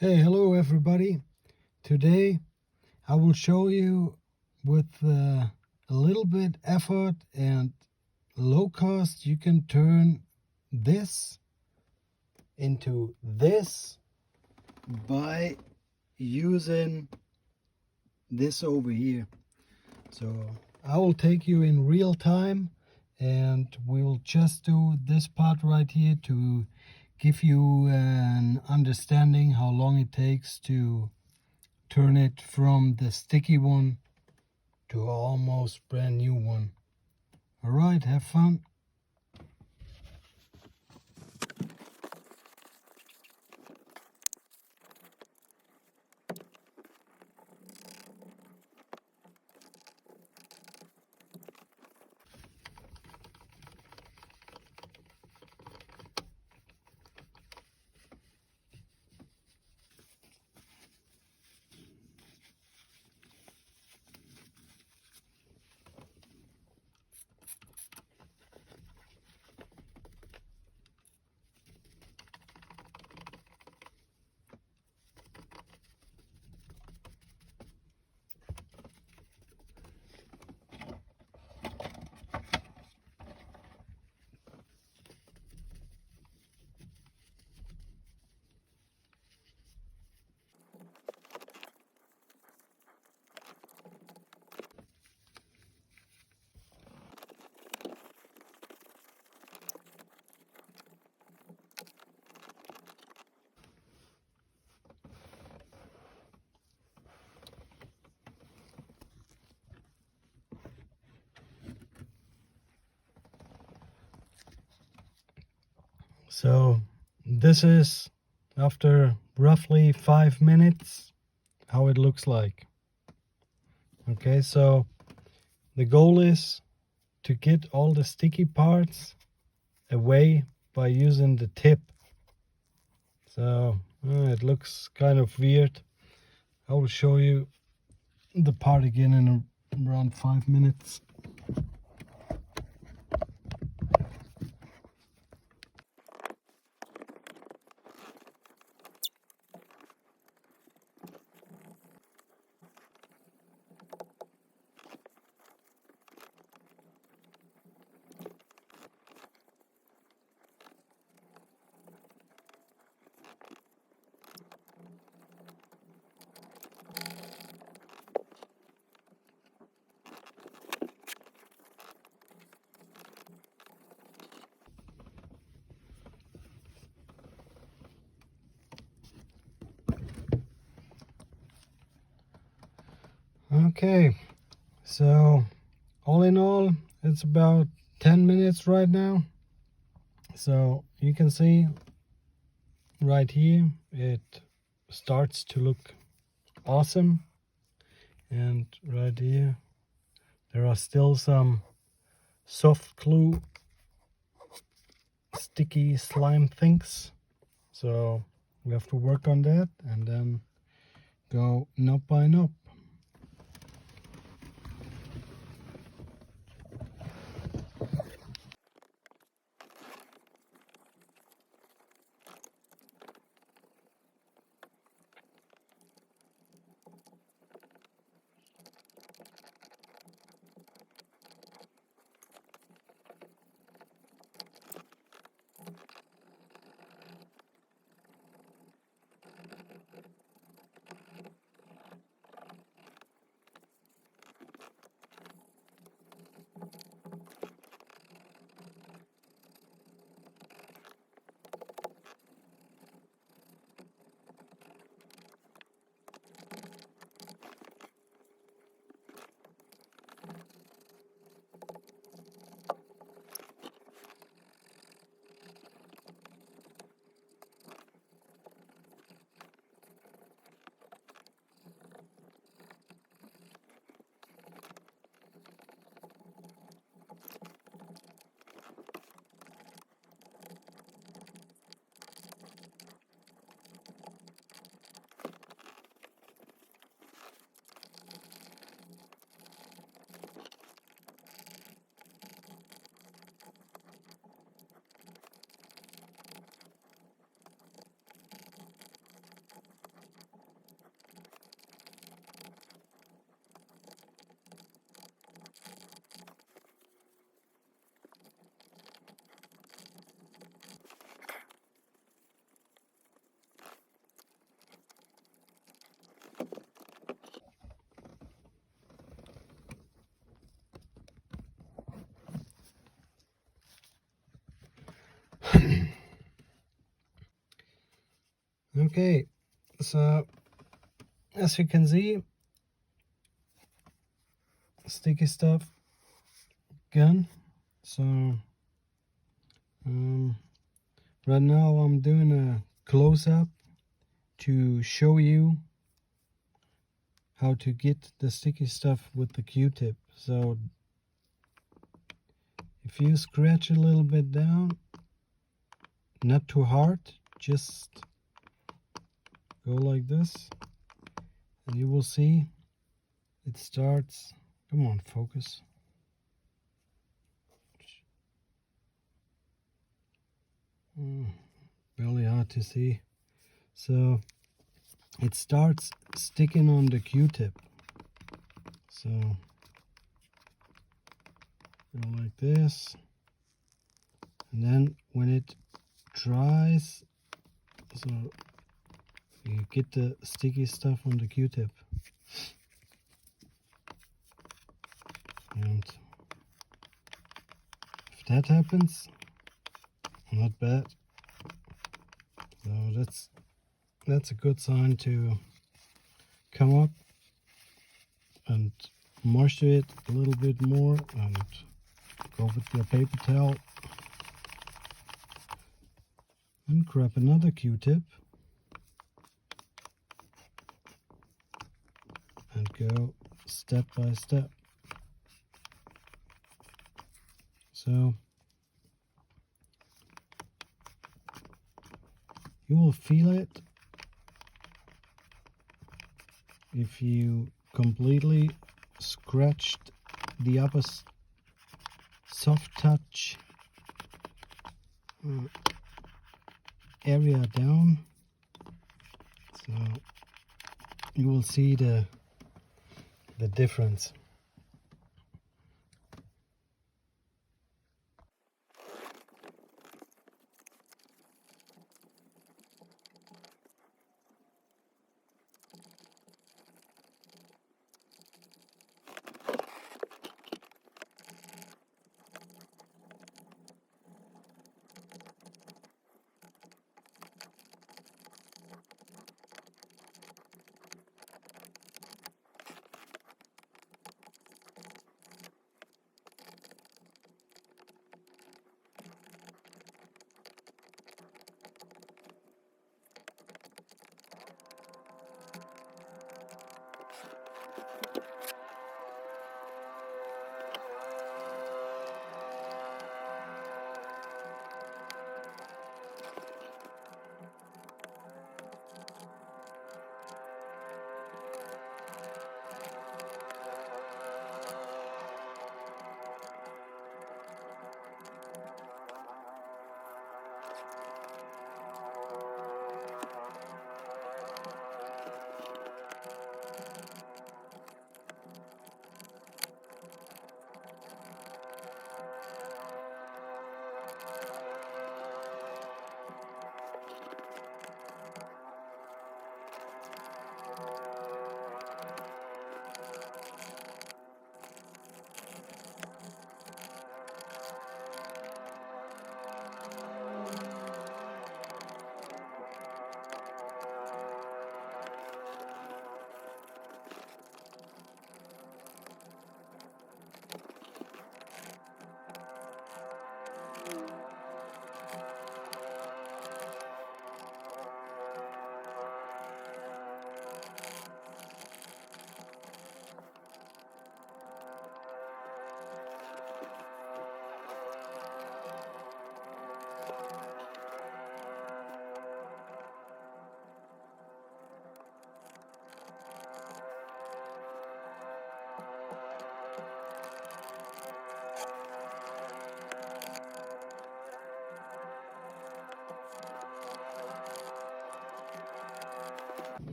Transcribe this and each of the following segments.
Hey, hello everybody. Today I will show you with a little bit effort and low cost you can turn this into this by using this over here. So I will take you in real time and we'll just do this part right here to give you an understanding how long it takes to turn it from the sticky one to almost brand new one. Alright, have fun. So this is after roughly 5 minutes how it looks like. Okay, so the goal is to get all the sticky parts away by using the tip. So it looks kind of weird. I will show you the part again in around 5 minutes. Okay, so all in all, it's about 10 minutes right now. So you can see right here, it starts to look awesome. And right here, there are still some soft glue, sticky slime things. So we have to work on that and then go knob by knob. Okay, so as you can see, sticky stuff gone. So right now I'm doing a close-up to show you how to get the sticky stuff with the Q-tip. So if you scratch a little bit down, not too hard, just go like this, and you will see it starts. Come on, focus. Really hard to see. So it starts sticking on the Q-tip. So go like this, and then when it dries, so you get the sticky stuff on the Q-tip. And if that happens, not bad. So that's a good sign to come up and moisture it a little bit more, and go with your paper towel and grab another Q-tip and go step by step. So you will feel it if you completely scratched the upper soft touch area down. So you will see the difference.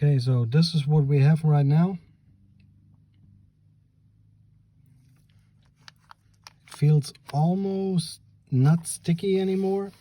Okay, so this is what we have right now. It feels almost not sticky anymore.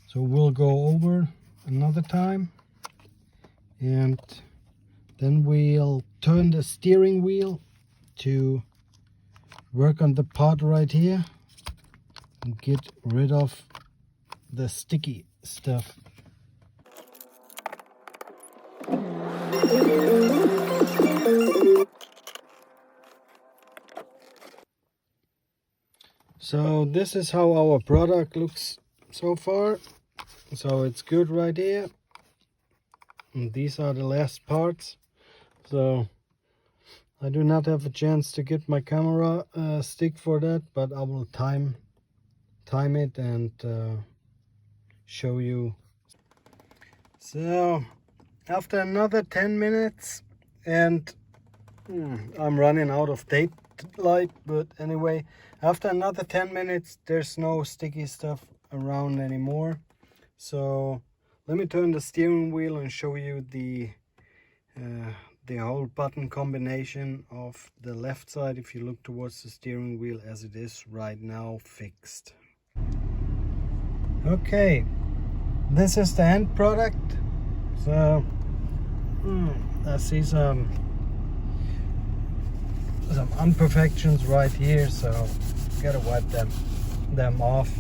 So we'll go over another time, and then we'll turn the steering wheel to work on the part right here. and get rid of the sticky stuff. So this is how our product looks so far. So it's good right here. And these are the last parts. So I do not have a chance to get my camera stick for that, but I will time it and show you. So after another 10 minutes, and I'm running out of daylight, but anyway, after another 10 minutes there's no sticky stuff around anymore. So let me turn the steering wheel and show you the whole button combination of the left side if you look towards the steering wheel as it is right now fixed. Okay, this is the end product. So I see some imperfections right here, so gotta wipe them off.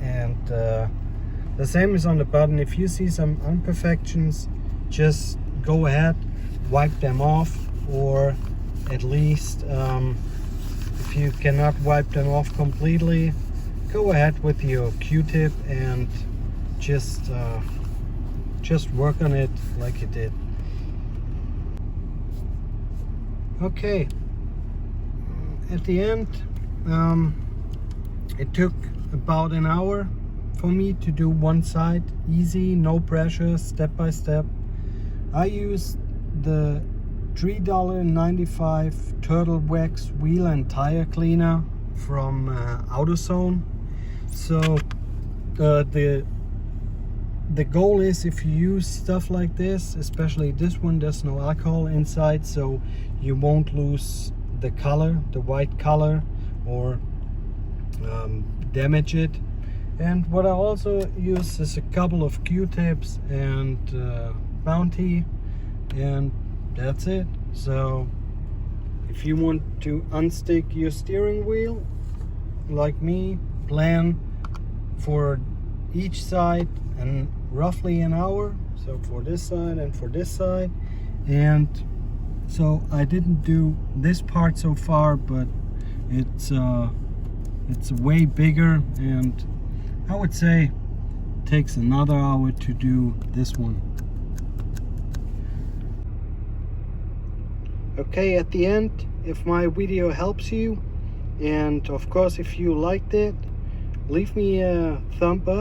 And the same is on the button. If you see some imperfections, just go ahead, wipe them off, or at least if you cannot wipe them off completely, go ahead with your Q-tip and just work on it like you did. Okay, at the end it took about an hour for me to do one side, easy, no pressure, step by step. I used the $3.95 Turtle Wax wheel and tire cleaner from AutoZone. So the goal is, if you use stuff like this, especially this one, there's no alcohol inside, so you won't lose the color, the white color, or damage it. And what I also use is a couple of Q-tips and Bounty, and that's it. So if you want to unstick your steering wheel like me, plan for each side and roughly an hour, so for this side and for this side. And so I didn't do this part so far, but it's way bigger, and I would say it takes another hour to do this one. Okay, at the end, if my video helps you, and of course if you liked it, leave me a thumb up.